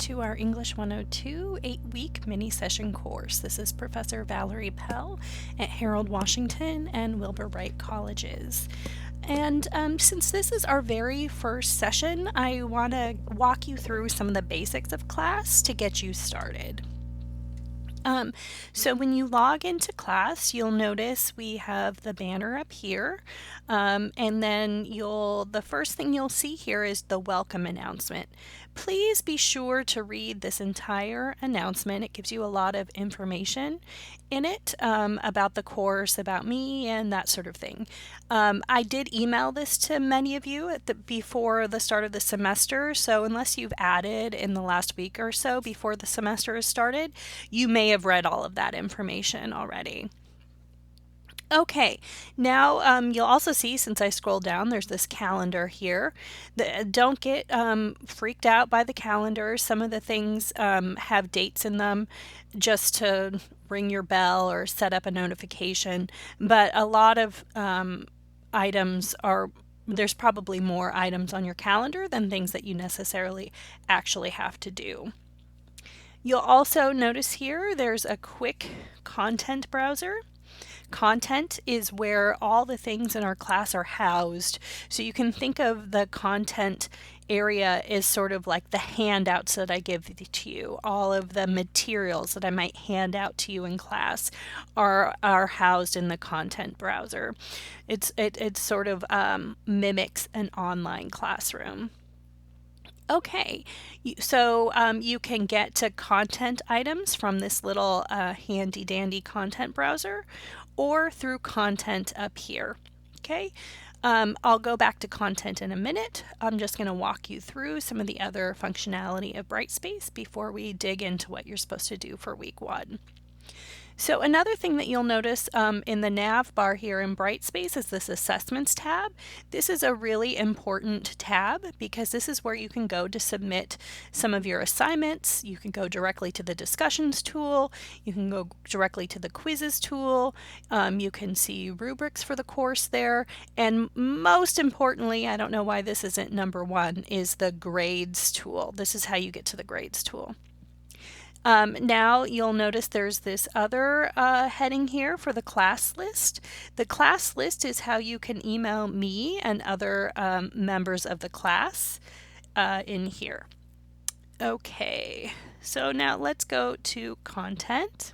to our English 102 8-week mini session course. This is Professor Valerie Pell at Harold Washington and Wilbur Wright Colleges. And since this is our very first session, I want to walk you through some of the basics of class to get you started. So when you log into class, you'll notice we have the banner up here, and then the first thing you'll see here is the welcome announcement. Please be sure to read this entire announcement. It gives you a lot of information in it about the course, about me, and that sort of thing. I did email this to many of you before the start of the semester, so unless you've added in the last week or so before the semester has started, you may have read all of that information already. Okay, now you'll also see, since I scroll down, there's this calendar here. Don't get freaked out by the calendar. Some of the things have dates in them just to ring your bell or set up a notification, but a lot of there's probably more items on your calendar than things that you necessarily actually have to do. You'll also notice here there's a quick content browser. Content is where all the things in our class are housed. So you can think of the content area as sort of like the handouts that I give to you. All of the materials that I might hand out to you in class are housed in the content browser. It sort of mimics an online classroom. Okay, so you can get to content items from this little handy dandy content browser or through content up here. Okay, I'll go back to content in a minute. I'm just going to walk you through some of the other functionality of Brightspace before we dig into what you're supposed to do for week 1. So another thing that you'll notice in the nav bar here in Brightspace is this Assessments tab. This is a really important tab because this is where you can go to submit some of your assignments. You can go directly to the Discussions tool. You can go directly to the Quizzes tool. You can see rubrics for the course there. And most importantly, I don't know why this isn't number 1, is the Grades tool. This is how you get to the Grades tool. Now you'll notice there's this other heading here for the class list. The class list is how you can email me and other members of the class in here. Okay, so now let's go to content.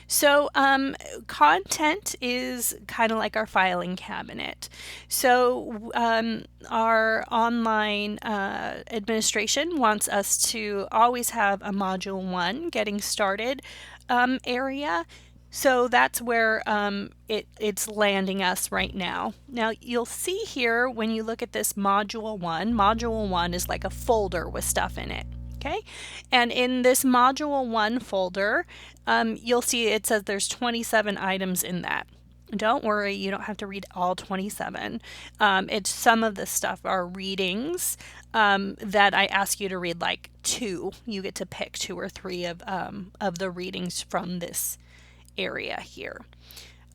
So content is kind of like our filing cabinet. So our online administration wants us to always have a Module 1 getting started area. So that's where it's landing us right now. Now you'll see here when you look at this Module 1 is like a folder with stuff in it. Okay, and in this Module 1 folder, you'll see it says there's 27 items in that. Don't worry, you don't have to read all 27. Some of the stuff are readings that I ask you to read, like 2. You get to pick 2 or 3 of the readings from this area here.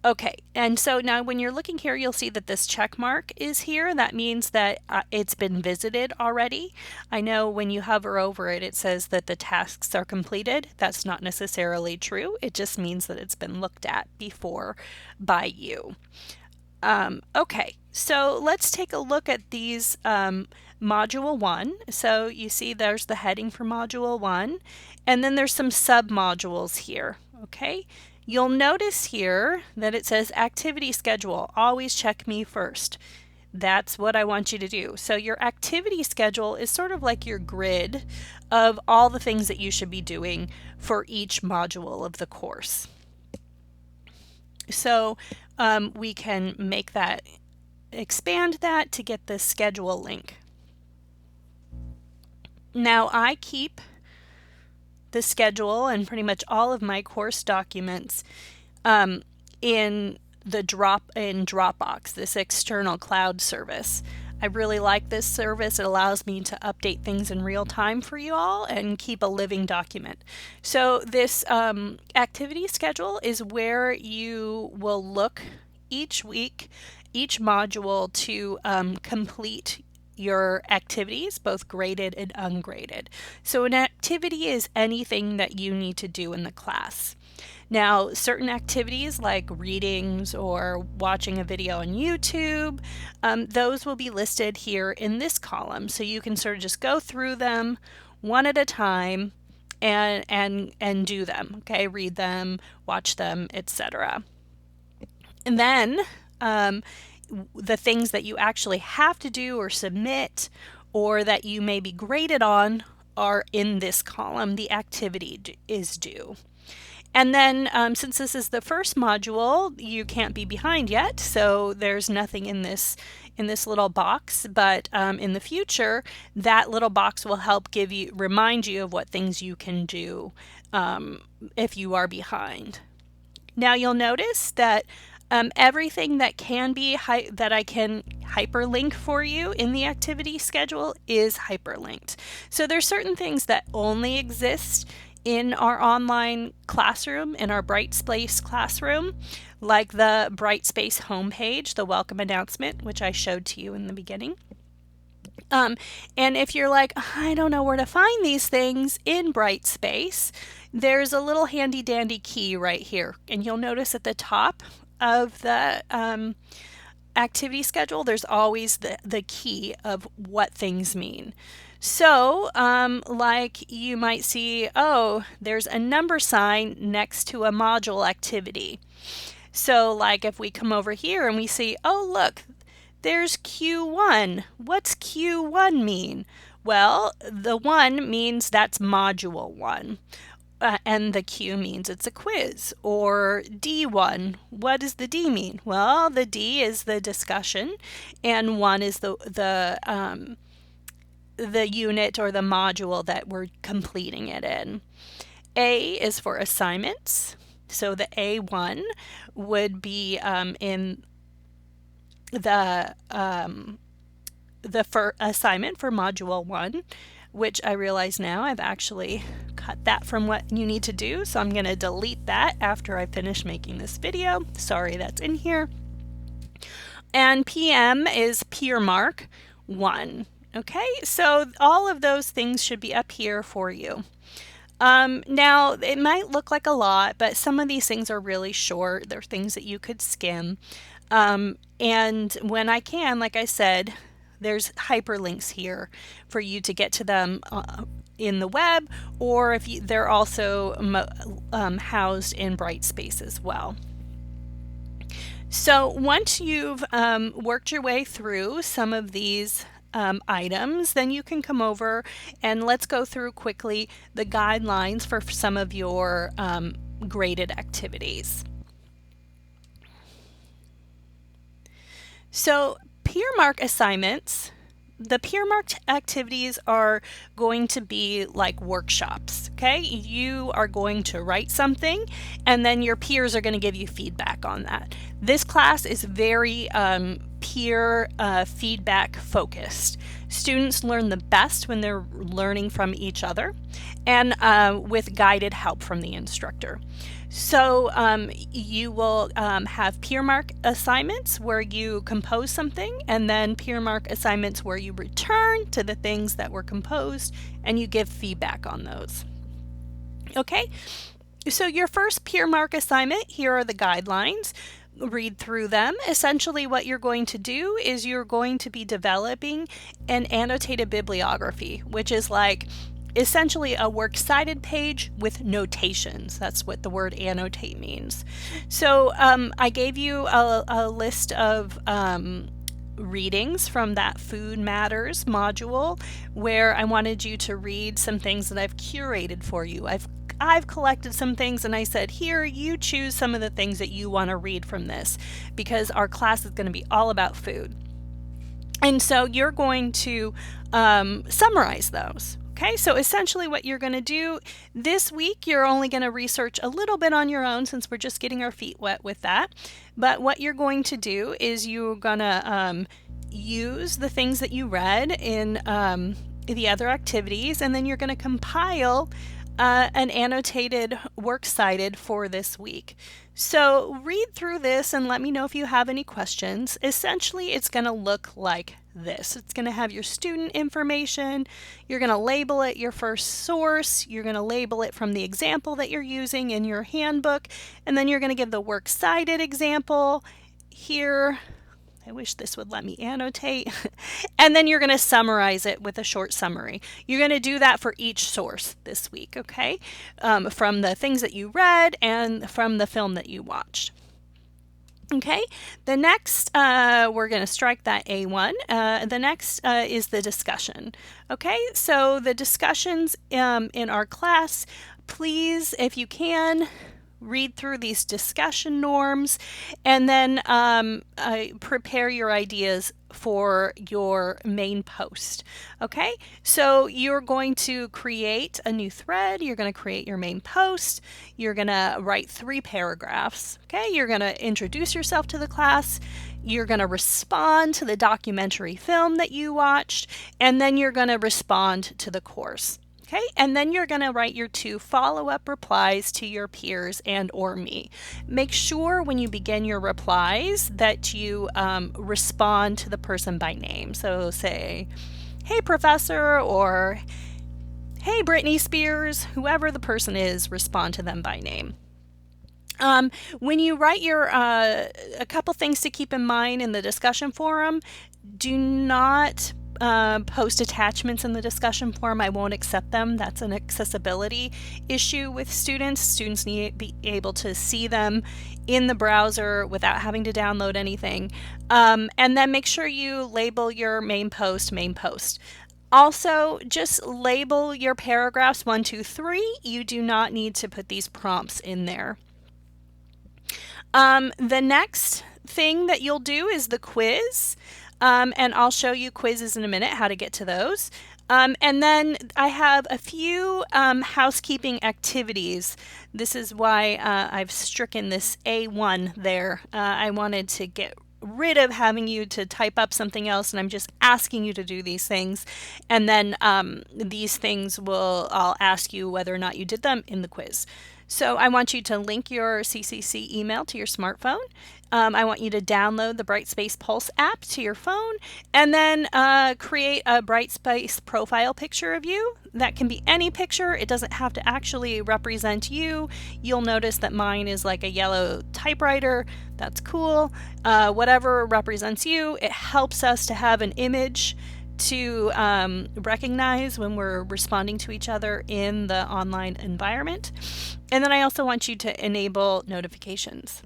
Okay, and so now when you're looking here, you'll see that this check mark is here. That means that it's been visited already. I know when you hover over it, it says that the tasks are completed. That's not necessarily true. It just means that it's been looked at before by you. Okay, so let's take a look at these Module 1. So you see there's the heading for Module 1, and then there's some sub-modules here, okay? You'll notice here that it says activity schedule, always check me first. That's what I want you to do. So your activity schedule is sort of like your grid of all the things that you should be doing for each module of the course. So we can make that, expand that to get the schedule link. Now I keep the schedule and pretty much all of my course documents in Dropbox, this external cloud service. I really like this service. It allows me to update things in real time for you all and keep a living document. So this activity schedule is where you will look each week, each module to complete your activities, both graded and ungraded. So an activity is anything that you need to do in the class. Now, certain activities like readings or watching a video on YouTube, those will be listed here in this column. So you can sort of just go through them one at a time and do them. Okay, read them, watch them, etc. And then the things that you actually have to do or submit or that you may be graded on are in this column. The activity is due. And then since this is the first module, you can't be behind yet, so there's nothing in this little box, but in the future, that little box will help remind you of what things you can do if you are behind. Now you'll notice that everything that that I can hyperlink for you in the activity schedule is hyperlinked. So there's certain things that only exist in our online classroom, in our Brightspace classroom, like the Brightspace homepage, the welcome announcement, which I showed to you in the beginning. And if you're like, I don't know where to find these things in Brightspace, there's a little handy dandy key right here. And you'll notice at the top of the activity schedule, there's always the key of what things mean. So, like you might see, oh, there's a number sign next to a module activity. So, like if we come over here and we see, oh, look, there's Q1. What's Q1 mean? Well, the 1 means that's module 1. And the Q means it's a quiz. Or D1, what does the D mean? Well, the D is the discussion, and 1 is the unit or the module that we're completing it in. A is for assignments. So the A1 would be in the assignment for module 1, which I realize now I've actually cut that from what you need to do. So I'm going to delete that after I finish making this video. Sorry, that's in here. And PM is peer mark 1. Okay, so all of those things should be up here for you. Now, it might look like a lot, but some of these things are really short. They're things that you could skim. And when I can, like I said, there's hyperlinks here for you to get to them in the web, or if they're also housed in Brightspace as well. So once you've worked your way through some of these items, then you can come over and let's go through quickly the guidelines for some of your graded activities. So peer mark assignments, the peer marked activities are going to be like workshops, okay? You are going to write something and then your peers are going to give you feedback on that. This class is very peer feedback focused. Students learn the best when they're learning from each other and with guided help from the instructor. So you will have peer mark assignments where you compose something, and then peer mark assignments where you return to the things that were composed and you give feedback on those. Okay, so your first peer mark assignment, here are the guidelines. Read through them. Essentially what you're going to do is you're going to be developing an annotated bibliography, which is like essentially a works cited page with notations. That's what the word annotate means. So I gave you a list of readings from that Food Matters module where I wanted you to read some things that I've curated for you. I've collected some things and I said, here, you choose some of the things that you want to read from this because our class is going to be all about food. And so you're going to summarize those. Okay, so essentially what you're going to do this week, you're only going to research a little bit on your own since we're just getting our feet wet with that. But what you're going to do is you're going to use the things that you read in the other activities, and then you're going to compile an annotated works cited for this week. So read through this and let me know if you have any questions. Essentially, it's going to look like this. It's going to have your student information. You're going to label it your first source. You're going to label it from the example that you're using in your handbook. And then you're going to give the works cited example here. I wish this would let me annotate. And then you're going to summarize it with a short summary. You're going to do that for each source this week, okay? From the things that you read and from the film that you watched. Okay, the next, we're going to strike that A1. The next is the discussion. Okay, so the discussions in our class, please, if you can, read through these discussion norms and then prepare your ideas for your main post. Okay, so you're going to create a new thread, you're going to create your main post, you're going to write 3 paragraphs. Okay, you're going to introduce yourself to the class, you're going to respond to the documentary film that you watched, and then you're going to respond to the course. Okay, and then you're going to write your 2 follow-up replies to your peers and or me. Make sure when you begin your replies that you respond to the person by name. So say, hey professor, or hey Britney Spears, whoever the person is, respond to them by name. When you write your, a couple things to keep in mind in the discussion forum, do not post attachments in the discussion forum. I won't accept them. That's an accessibility issue with students. Students need to be able to see them in the browser without having to download anything. And then make sure you label your main post. Also, just label your paragraphs 1, 2, 3. You do not need to put these prompts in there. The next thing that you'll do is the quiz. And I'll show you quizzes in a minute, how to get to those. And then I have a few housekeeping activities. This is why I've stricken this A1 there. I wanted to get rid of having you to type up something else, and I'm just asking you to do these things. And then these things I'll ask you whether or not you did them in the quiz. So I want you to link your CCC email to your smartphone. I want you to download the Brightspace Pulse app to your phone, and then create a Brightspace profile picture of you. That can be any picture. It doesn't have to actually represent you. You'll notice that mine is like a yellow typewriter. That's cool. Whatever represents you, it helps us to have an image to recognize when we're responding to each other in the online environment. And then I also want you to enable notifications.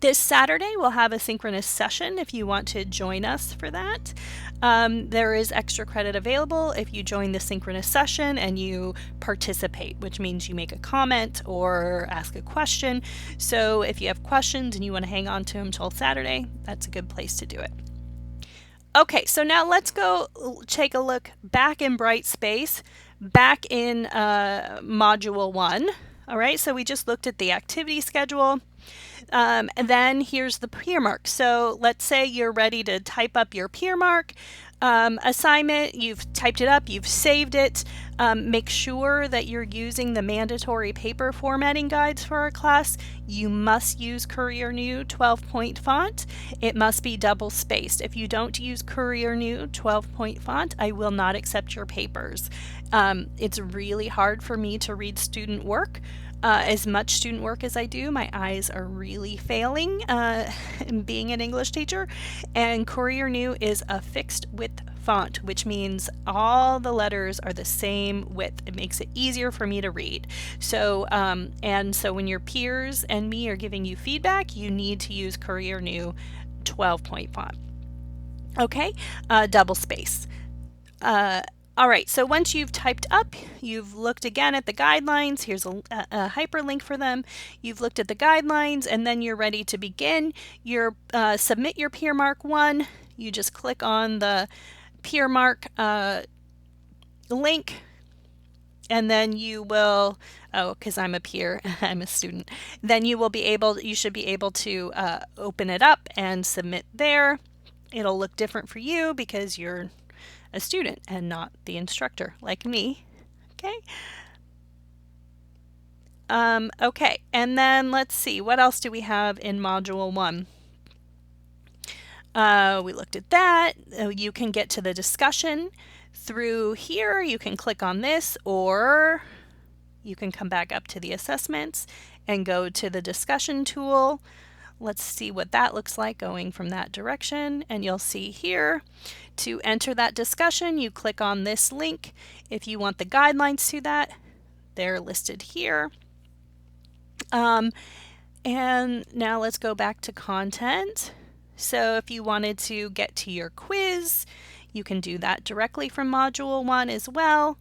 This Saturday, we'll have a synchronous session if you want to join us for that. There is extra credit available if you join the synchronous session and you participate, which means you make a comment or ask a question. So if you have questions and you want to hang on to them till Saturday, that's a good place to do it. Okay, so now let's go take a look back in Brightspace, back in Module 1. All right, so we just looked at the activity schedule. And then here's the peer mark. So let's say you're ready to type up your peer mark assignment. You've typed it up, you've saved it. Make sure that you're using the mandatory paper formatting guides for our class. You must use Courier New 12-point font. It must be double spaced. If you don't use Courier New 12-point font, I will not accept your papers. It's really hard for me to read student work. As much student work as I do, my eyes are really failing being an English teacher. And Courier New is a fixed width font, which means all the letters are the same width. It makes it easier for me to read. So, and so when your peers and me are giving you feedback, you need to use Courier New 12-point font. Okay, double space. All right, so once you've typed up, you've looked again at the guidelines, here's a hyperlink for them, you've looked at the guidelines, and then you're ready to begin. Submit your peer mark 1, you just click on the peer mark link, and then you will, because I'm a peer, I'm a student, then you should be able to open it up and submit there. It'll look different for you because you're a student and not the instructor like me. Okay, Okay, and then let's see, what else do we have in Module 1? We looked at that. You can get to the discussion through here. You can click on this, or you can come back up to the assessments and go to the discussion tool. Let's see what that looks like going from that direction. And you'll see here, to enter that discussion, you click on this link. If you want the guidelines to that, they're listed here. And now let's go back to content. So if you wanted to get to your quiz, you can do that directly from Module 1 as well.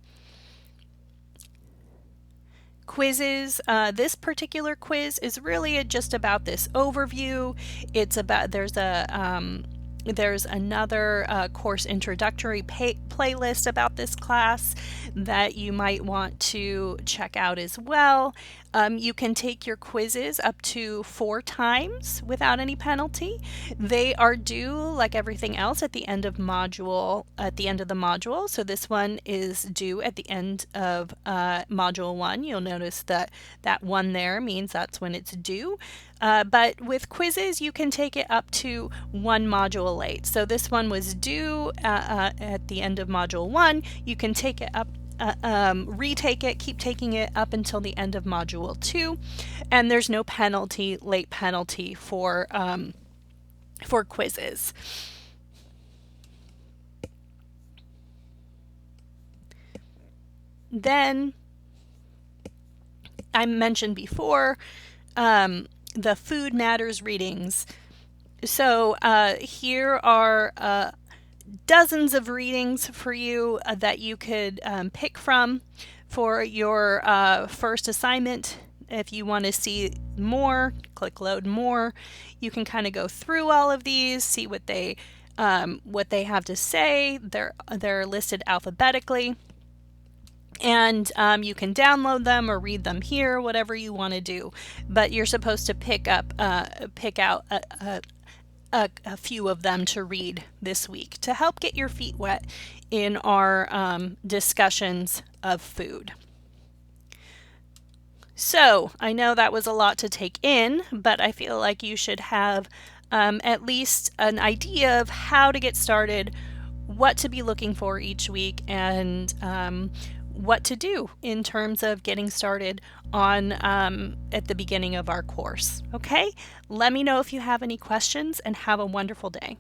Quizzes, this particular quiz is really just about this overview. It's about, there's another course introductory playlist about this class that you might want to check out as well. You can take your quizzes up to 4 times without any penalty. They are due, like everything else, at the end of the module. So this one is due at the end of Module 1. You'll notice that that one there means that's when it's due. But with quizzes, you can take it up to 1 module late. So this one was due at the end of Module 1. You can take it up, retake it, keep taking it up until the end of Module 2. And there's no penalty, late penalty for quizzes. Then, I mentioned before, the Food Matters readings. So here are dozens of readings for you that you could pick from for your first assignment. If you want to see more, click load more. You can kind of go through all of these, see what they have to say. They're listed alphabetically. And you can download them or read them here, whatever you want to do. But you're supposed to pick out a few of them to read this week to help get your feet wet in our discussions of food. So I know that was a lot to take in, but I feel like you should have at least an idea of how to get started, what to be looking for each week, and what to do in terms of getting started on at the beginning of our course. Okay? Let me know if you have any questions, and have a wonderful day.